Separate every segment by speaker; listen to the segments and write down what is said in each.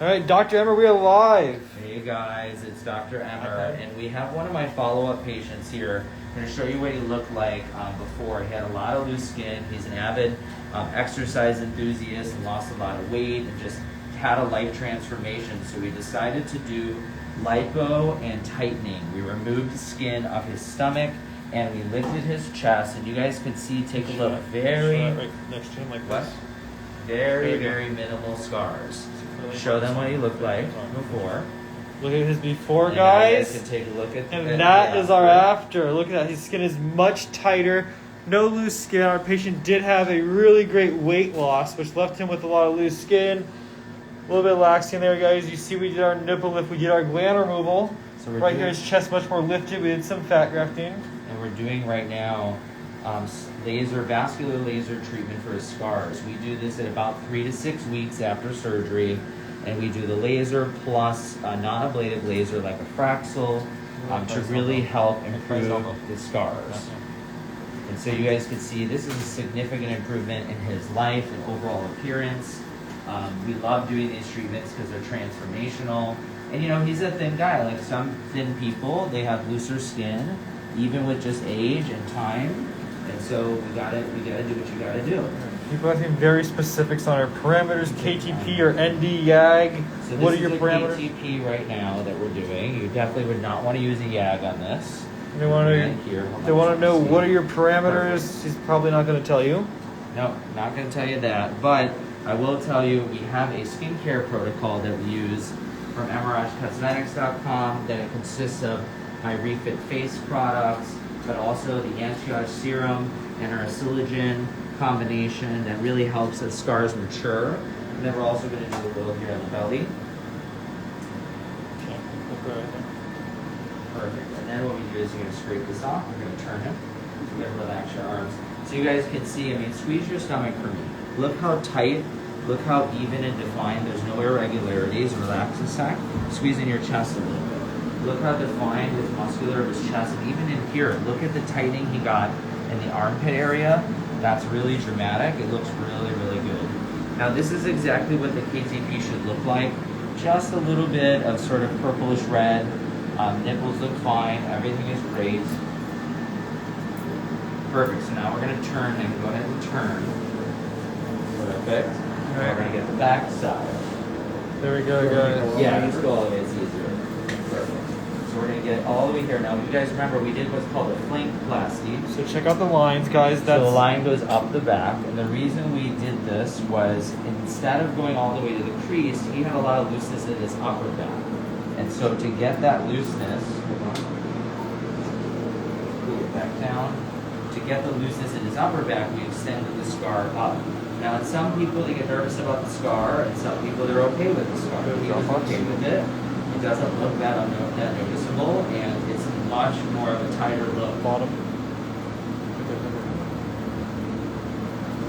Speaker 1: All right, Dr. Emmer, we are live.
Speaker 2: Hey guys, it's Dr. Emmer, and we have one of my follow-up patients here. I'm going to show you what he looked like before. He had a lot of loose skin. He's an avid exercise enthusiast and lost a lot of weight and just had a life transformation. So we decided to do lipo and tightening. We removed the skin of his stomach and we lifted his chest. And you guys can see, take a look,
Speaker 1: Right next to him like
Speaker 2: what?
Speaker 1: this.
Speaker 2: Very minimal scars. Show them what he looked like before.
Speaker 1: Look at his before,
Speaker 2: And
Speaker 1: guys.
Speaker 2: You guys can take a look at
Speaker 1: And that is our after. Look at that. His skin is much tighter. No loose skin. Our patient did have a really great weight loss, which left him with a lot of loose skin. A little bit laxing there, guys. You see we did our nipple lift. We did our gland removal.
Speaker 2: So
Speaker 1: right here, his chest much more lifted. We did some fat grafting.
Speaker 2: And we're doing right now vascular laser treatment for his scars. We do this at about 3 to 6 weeks after surgery. And we do the laser plus a non-ablative laser like a Fraxel to really help improve the scars. And so you guys can see this is a significant improvement in his life and overall appearance. We love doing these treatments because they're transformational. And you know, he's a thin guy. Like some thin people, they have looser skin, even with just age and time. And so we gotta do what you gotta do.
Speaker 1: People asking very specifics on our parameters, KTP or ND YAG.
Speaker 2: So
Speaker 1: what are
Speaker 2: this
Speaker 1: your
Speaker 2: is a
Speaker 1: parameters?
Speaker 2: KTP right now that we're doing. You definitely would not want to use a YAG on this.
Speaker 1: They want to know what are your parameters. He's probably not going to tell you.
Speaker 2: No, not going to tell you that. But I will tell you we have a skincare protocol that we use from MRHcosmetics.com that it consists of my Refit face products, but also the anti-age serum and our Silogen combination that really helps as scars mature. And then we're also going to do a little here on the belly. Perfect. And then what we do is you're going to scrape this off. We're going to turn him. So you're going to relax your arms. So you guys can see, I mean, squeeze your stomach for me. Look how tight, look how even and defined. There's no irregularities. Relax a sec. Squeeze in your chest a little bit. Look how defined is muscular of his chest. And even in here, look at the tightening he got in the armpit area. That's really dramatic. It looks really good. Now this is exactly what the KTP should look like. Just a little bit of sort of purplish red. Nipples look fine. Everything is great. Perfect. So now we're going to turn him. Go ahead and turn. Perfect. All right. We're going to get the back side.
Speaker 1: There we go, guys.
Speaker 2: Yeah, just go all the way. It's easier. Perfect. So we're going to get all the way here. Now, you guys remember we did what's called a flankplasty.
Speaker 1: So check out the lines, guys.
Speaker 2: So the line goes up the back. And the reason we did this was instead of going all the way to the crease, he had a lot of looseness in his upper back. And so to get that looseness, pull it back down. To get the looseness in his upper back, we extended the scar up. Now, in some people, they get nervous about the scar, and some people, they're okay with the scar. He was okay with it. It doesn't look that noticeable, and it's much more of a tighter look.
Speaker 1: Bottom.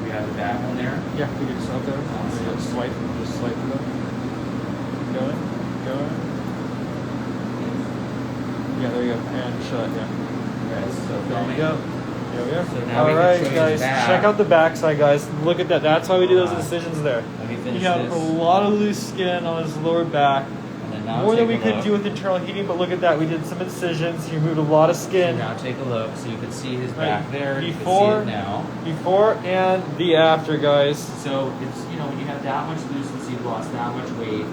Speaker 2: We have the back one there.
Speaker 1: Yeah, we can just up there. Just swipe it up. Going. Yeah, there you go. And shut, yeah.
Speaker 2: Okay, so
Speaker 1: There
Speaker 2: filming.
Speaker 1: you go. There we are.
Speaker 2: So now
Speaker 1: all right, guys,
Speaker 2: back.
Speaker 1: check out the backside, guys. Look at that. That's why we do those incisions there.
Speaker 2: Let me
Speaker 1: He
Speaker 2: finish
Speaker 1: got
Speaker 2: this.
Speaker 1: a lot of loose skin on his lower back.
Speaker 2: And then now
Speaker 1: More than we
Speaker 2: take a
Speaker 1: could
Speaker 2: look.
Speaker 1: do with internal heating, but look at that. We did some incisions. He removed a lot of skin.
Speaker 2: Now take a look, so you can see his
Speaker 1: Right.
Speaker 2: back there.
Speaker 1: Before-
Speaker 2: you can see it now.
Speaker 1: Before and the after, guys.
Speaker 2: So it's, you know, when you have that much looseness, you've lost that much weight,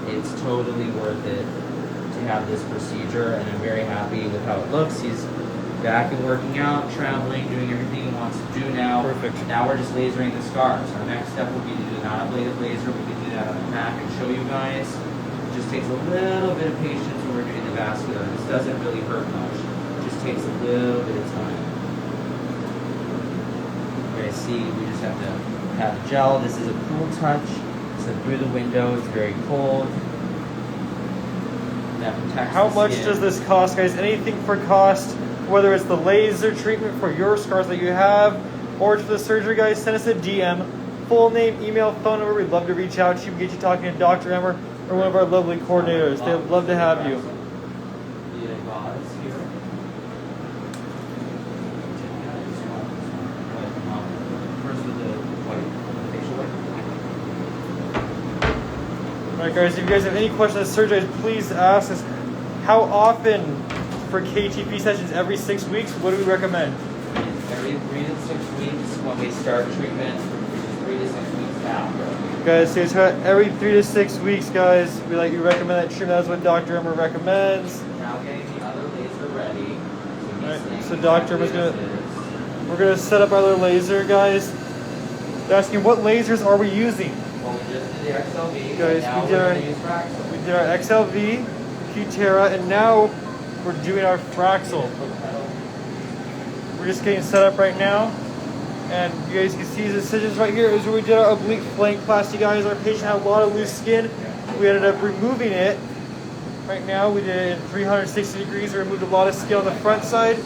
Speaker 2: it's totally worth it to have this procedure, and I'm very happy with how it looks. He's back and working out, traveling, doing everything he wants to do now.
Speaker 1: Perfect.
Speaker 2: Now we're just lasering the scars. Our next step will be to do a non-ablative laser. We can do that on the back and show you guys. It just takes a little bit of patience when we're doing the vascular. This doesn't really hurt much. It just takes a little bit of time. You guys see, we just have to have gel. This is a cool touch. So through the window, it's very cold. That protects
Speaker 1: How
Speaker 2: the
Speaker 1: much
Speaker 2: skin.
Speaker 1: does this cost, guys? Anything for cost, whether it's the laser treatment for your scars that you have, or it's for the surgery, guys, send us a DM. Full name, email, phone number. We'd love to reach out to you, get you talking to Dr. Emmer or one of our lovely coordinators. They'd love to have you.
Speaker 2: First with the white facial wipe.
Speaker 1: Alright guys, if you guys have any questions on surgery, please ask us. How often for KTP sessions? Every 6 weeks? What do we recommend?
Speaker 2: Every 3 to 6 weeks when we start treatment, 3 to 6 weeks after.
Speaker 1: Guys, so it's every 3 to 6 weeks, guys. We recommend that treatment. That's what Dr. Emmer recommends.
Speaker 2: Now getting the other laser ready.
Speaker 1: Alright, so Dr. Emmer's we're gonna set up our other laser, guys. They're asking what lasers are we using?
Speaker 2: Well, we just did the XLV.
Speaker 1: Guys,
Speaker 2: now
Speaker 1: we did our
Speaker 2: use Fraxel.
Speaker 1: We did our XLV, Qterra, and now we're doing our Fraxel. We're just getting set up right now. And you guys can see his incisions right here. Is where we did our oblique flank plasty, guys. Our patient had a lot of loose skin. We ended up removing it. Right now we did it in 360 degrees. We removed a lot of skin on the front side.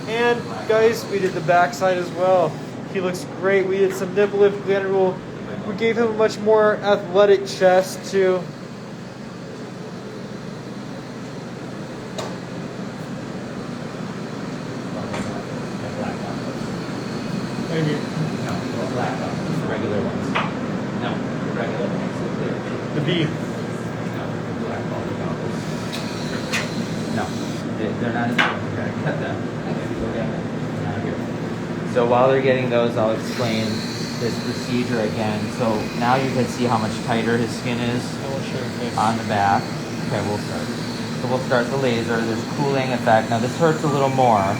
Speaker 1: And guys, we did the back side as well. He looks great. We did some nipple lift, glandular. We gave him a much more athletic chest too. Maybe.
Speaker 2: No, no black ones, the regular ones. No, the regular ones, the clear.
Speaker 1: The B.
Speaker 2: No, the black goggles. No, they're not in there. We're gonna cut them. Maybe go get them. They're not here. So while they're getting those, I'll explain this procedure again. So now you can see how much tighter his skin is on the back. Okay, we'll start. So we'll start the laser. There's cooling effect. Now this hurts a little more.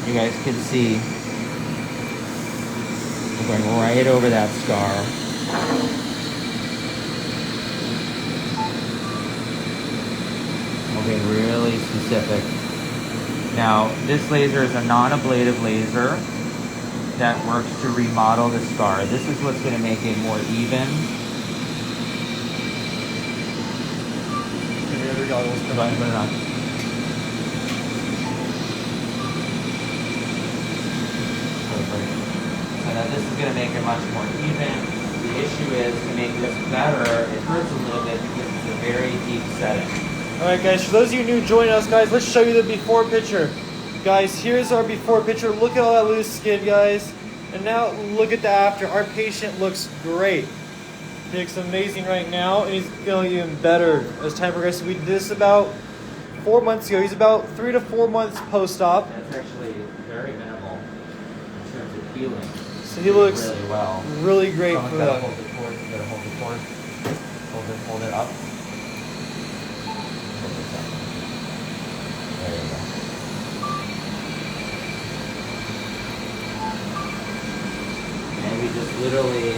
Speaker 2: You guys can see. We're going right over that scar. Okay, really specific. Now, this laser is a non-ablative laser that works to remodel the scar. This is what's going to make it more even. Go ahead and put it on. So now this is going to make it much more even. The issue is to make this better, it hurts a little bit because it's a very deep setting.
Speaker 1: Alright guys, for those of you new joining us, guys, let's show you the before picture. Guys, here's our before picture. Look at all that loose skin, guys. And now look at the after. Our patient looks great. He looks amazing right now, and he's feeling even better as time progresses. We did this about 4 months ago. He's about 3 to 4 months post-op.
Speaker 2: That's actually very minimal in terms of healing.
Speaker 1: So he looks
Speaker 2: really well.
Speaker 1: Really great
Speaker 2: Someone's
Speaker 1: for
Speaker 2: gotta
Speaker 1: that.
Speaker 2: hold the cord. You gotta hold the cord. Hold it up. Hold this up. There you go. And we just literally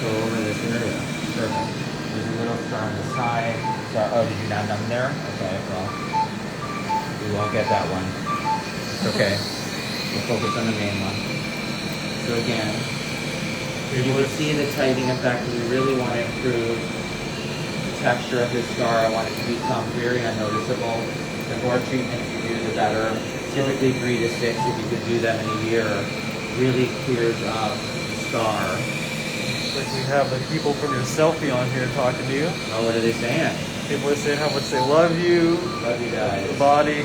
Speaker 2: go over this area. Perfect. There's a little scar on the side. Sorry. Oh, did you not numb there? Okay, well, we won't get that one. It's okay. We'll focus on the main one. So again, you will see the tightening effect. We really want to improve the texture of this scar. I want it to become very unnoticeable. The more treatments you do, the better. Typically 3 to 6, if you could do them in a year, really clears up the scar.
Speaker 1: Like we have the people from your selfie on here talking to you.
Speaker 2: Oh, what are they saying?
Speaker 1: People are saying how much they love you.
Speaker 2: Love you guys.
Speaker 1: The body.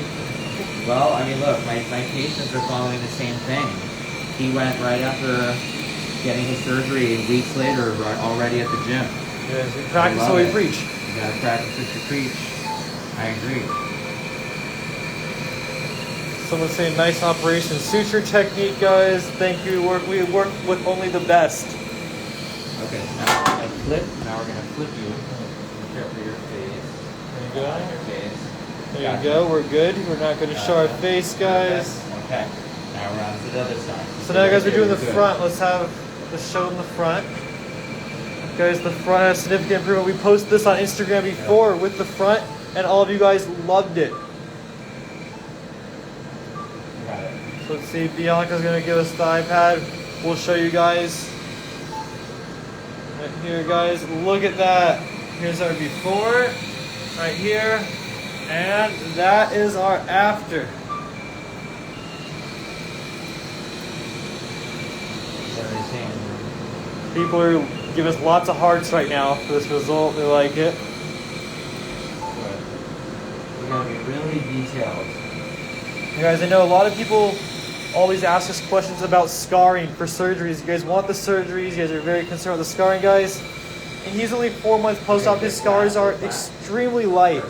Speaker 2: Well, I mean, look, my patients are following the same thing. He went right after getting his surgery, weeks later, already at the gym.
Speaker 1: Yes, we practice what we preach.
Speaker 2: You gotta practice what you preach. I agree.
Speaker 1: Someone's saying nice operation. Suture technique, guys. Thank you. We work with only the best.
Speaker 2: Okay, so now we're gonna flip. Now we're gonna flip you. Careful your face.
Speaker 1: There you go.
Speaker 2: Your face.
Speaker 1: There you go. We're good. We're not going to show our face, guys.
Speaker 2: Okay. Now we're on to the other side.
Speaker 1: So now, guys, we're doing the
Speaker 2: Good.
Speaker 1: front. Let's show them the front. Guys, the front has significant improvement. We posted this on Instagram before with the front, and all of you guys loved it.
Speaker 2: Got it.
Speaker 1: So let's see. Bianca's going to give us the iPad. We'll show you guys. Right here, guys. Look at that. Here's our before. Right here. And that is our after.
Speaker 2: What are they saying?
Speaker 1: People are giving us lots of hearts right now for this result. They like it.
Speaker 2: We're going to be really detailed.
Speaker 1: You guys, I know a lot of people always ask us questions about scarring for surgeries. You guys want the surgeries, you guys are very concerned with the scarring, guys. And he's only 4 months post-op. His scars are extremely light.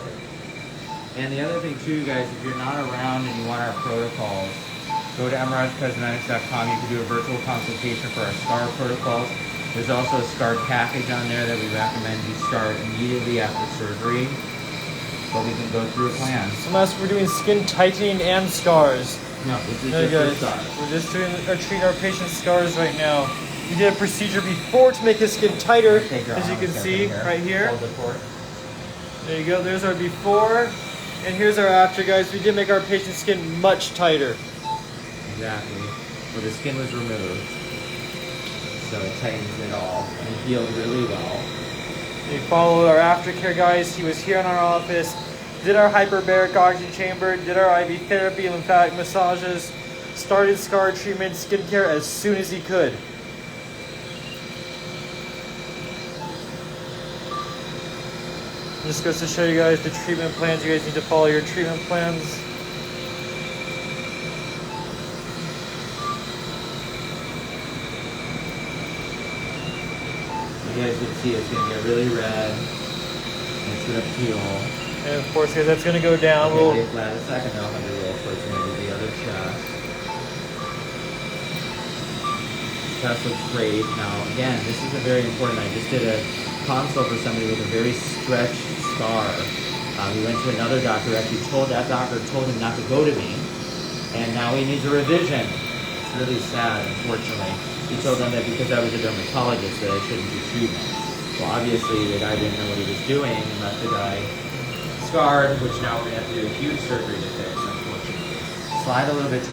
Speaker 2: And the other thing too, guys, if you're not around and you want our protocols, go to mrscosmetics.com. You can do a virtual consultation for our scar protocols. There's also a scar package on there that we recommend you start immediately after surgery. But we can go through a plan.
Speaker 1: Sometimes we're doing skin tightening and scars.
Speaker 2: No, this is
Speaker 1: No,
Speaker 2: just
Speaker 1: guys,
Speaker 2: for scars.
Speaker 1: we're just treating our patient's scars right now. We did a procedure before to make his skin tighter,
Speaker 2: Take your
Speaker 1: as you
Speaker 2: arm
Speaker 1: can
Speaker 2: a
Speaker 1: see
Speaker 2: second
Speaker 1: right here.
Speaker 2: Hold it for it.
Speaker 1: There you go. There's our before, and here's our after, guys. We did make our patient's skin much tighter.
Speaker 2: Exactly. Well, the skin was removed, so it tightens it all and healed really well.
Speaker 1: We followed our aftercare, guys. He was here in our office, did our hyperbaric oxygen chamber, did our IV therapy, lymphatic massages, started scar treatment, skincare as soon as he could. Just goes to show you guys the treatment plans. You guys need to follow your treatment plans.
Speaker 2: You guys can see it's going to get really red. And it's going to peel.
Speaker 1: And of course, guys, that's going to go down.
Speaker 2: Okay,
Speaker 1: We'll
Speaker 2: lay flat a second. I'll have a roll first and maybe the other chest. Chest looks great. Now, again, this is a very important. I just did a consult for somebody with a very stretched scar. We went to another doctor. Actually, that doctor told him not to go to me, and now he needs a revision. It's really sad, unfortunately. He told them that because I was a dermatologist that I shouldn't do treatment. Well, obviously, the guy didn't know what he was doing and left the guy scarred, which now we're going to have to do a huge surgery to fix, unfortunately. Slide a little bit.